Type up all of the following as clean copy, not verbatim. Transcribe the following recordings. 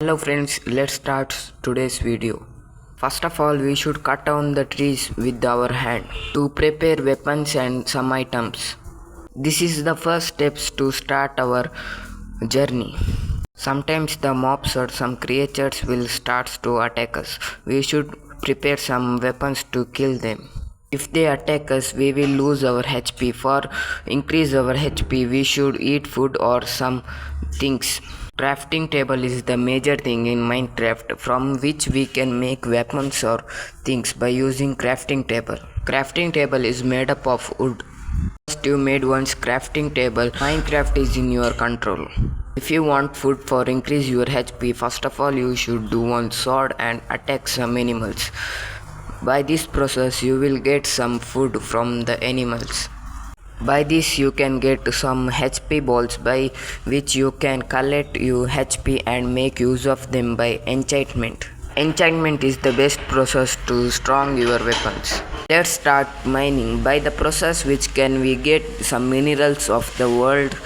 Hello friends, let's start today's video. First of all, we should cut down the trees with our hand to prepare weapons and some items. This is the first steps to start our journey. Sometimes the mobs or some creatures will start to attack us. We should prepare some weapons to kill them. If they attack us, we will lose our HP. For increase our HP, we should eat food or some things. Crafting table is the major thing in Minecraft from which we can make weapons or things by using crafting table. Crafting table is made up of wood. First you made one's crafting table, Minecraft is in your control. If you want food for increase your HP, first of all you should do one sword and attack some animals. By this process you will get some food from the animals. By this you can get some HP balls by which you can collect your HP and make use of them by enchantment. Enchantment is the best process to strong your weapons. Let's start mining. By the process which can we get some minerals of the world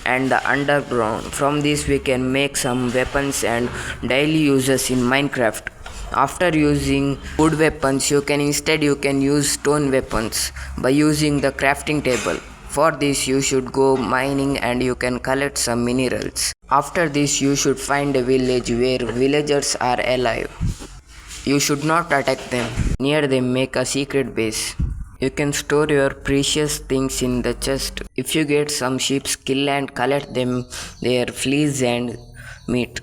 and the underground. From this we can make some weapons and daily uses in Minecraft. After using wood weapons, you can use stone weapons by using the crafting table. For this you should go mining and you can collect some minerals. After this you should find a village where villagers are alive. You should not attack them. Near them make a secret base. You can store your precious things in the chest. If you get some sheep, kill and collect them, their fleas and meat.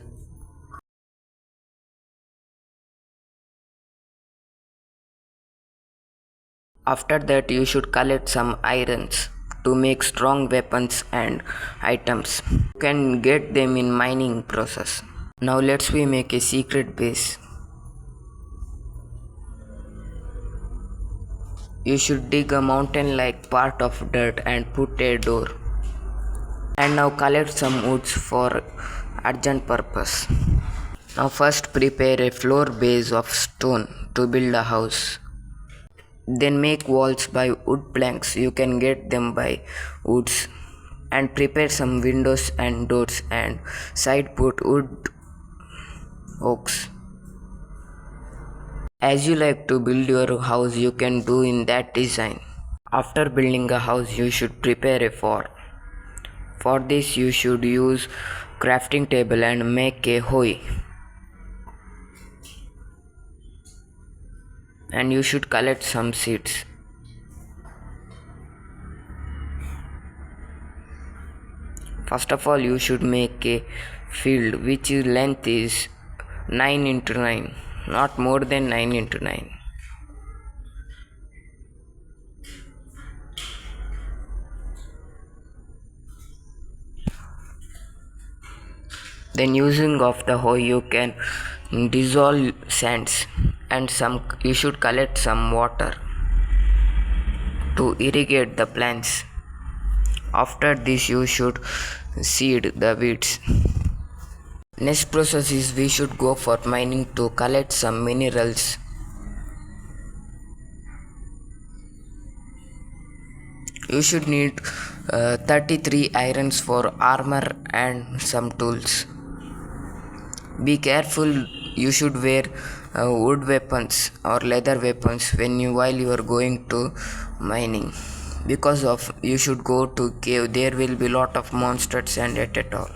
After that you should collect some irons to make strong weapons and items. You can get them in mining process. Now let's we make a secret base. You should dig a mountain like part of dirt and put a door. And now collect some woods for urgent purpose. Now first prepare a floor base of stone to build a house. Then make walls by wood planks. You can get them by woods. And prepare some windows and doors and side put wood oaks. As you like to build your house, you can do in that design. After building a house, you should prepare a fort. For this you should use crafting table and make a hoe. And you should collect some seeds. First of all you should make a field which length is 9 into 9, not more than 9 into 9. Then using of the hoe you can dissolve sands and you should collect some water to irrigate the plants. After this you should seed the weeds. Next process is we should go for mining to collect some minerals. You should need 33 irons for armor and some tools. Be careful, you should wear wood weapons or leather weapons while you are going to mining. Because of you should go to cave, there will be lot of monsters and et al.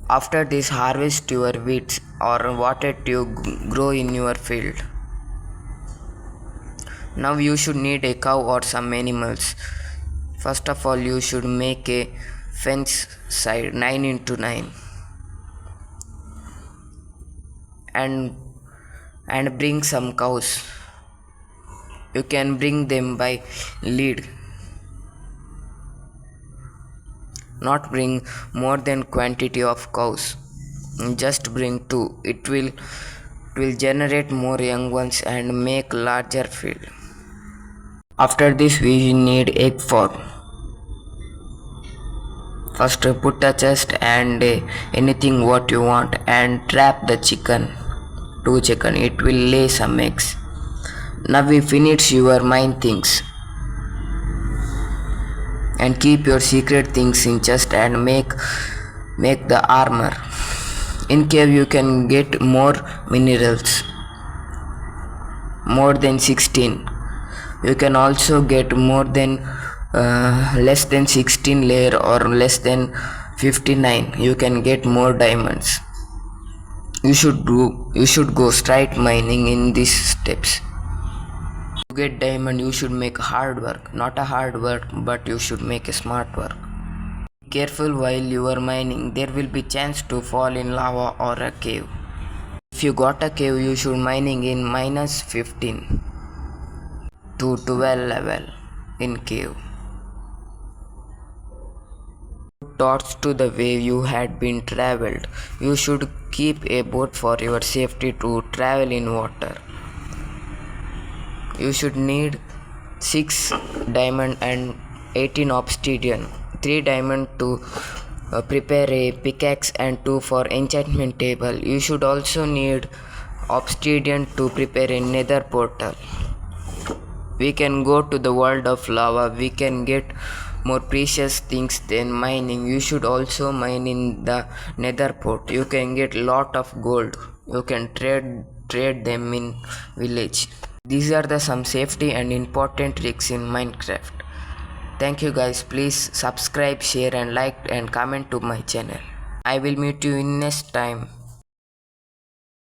After this harvest your weeds or what you grow in your field. Now you should need a cow or some animals. First of all you should make a fence side 9 into 9 and bring some cows. You can bring them by lead. Not bring more than quantity of cows. Just bring 2. It will generate more young ones and make larger field. After this we need egg farm. First put a chest and anything what you want and trap the chicken. 2 chicken. It will lay some eggs. Now we finish your mine things. And keep your secret things in chest and make the armor. In cave you can get more minerals, more than 16. You can also get more than less than 16 layer or less than 59. You can get more diamonds. You should go straight mining in these steps. To get diamond you should make hard work, not a hard work, but you should make a smart work. Be careful while you are mining, there will be chance to fall in lava or a cave. If you got a cave you should mining in minus 15 to 12 level in cave. Thoughts to the way you had been traveled. You should keep a boat for your safety to travel in water. You should need 6 diamond and 18 obsidian, 3 diamond to prepare a pickaxe and 2 for enchantment table. You should also need obsidian to prepare a nether portal. We can go to the world of lava. We can get more precious things than mining. You should also mine in the nether port. You can get lot of gold. You can trade them in village. These are the some safety and important tricks in Minecraft. Thank you guys. Please subscribe, share and like and comment to my channel. I will meet you in next time.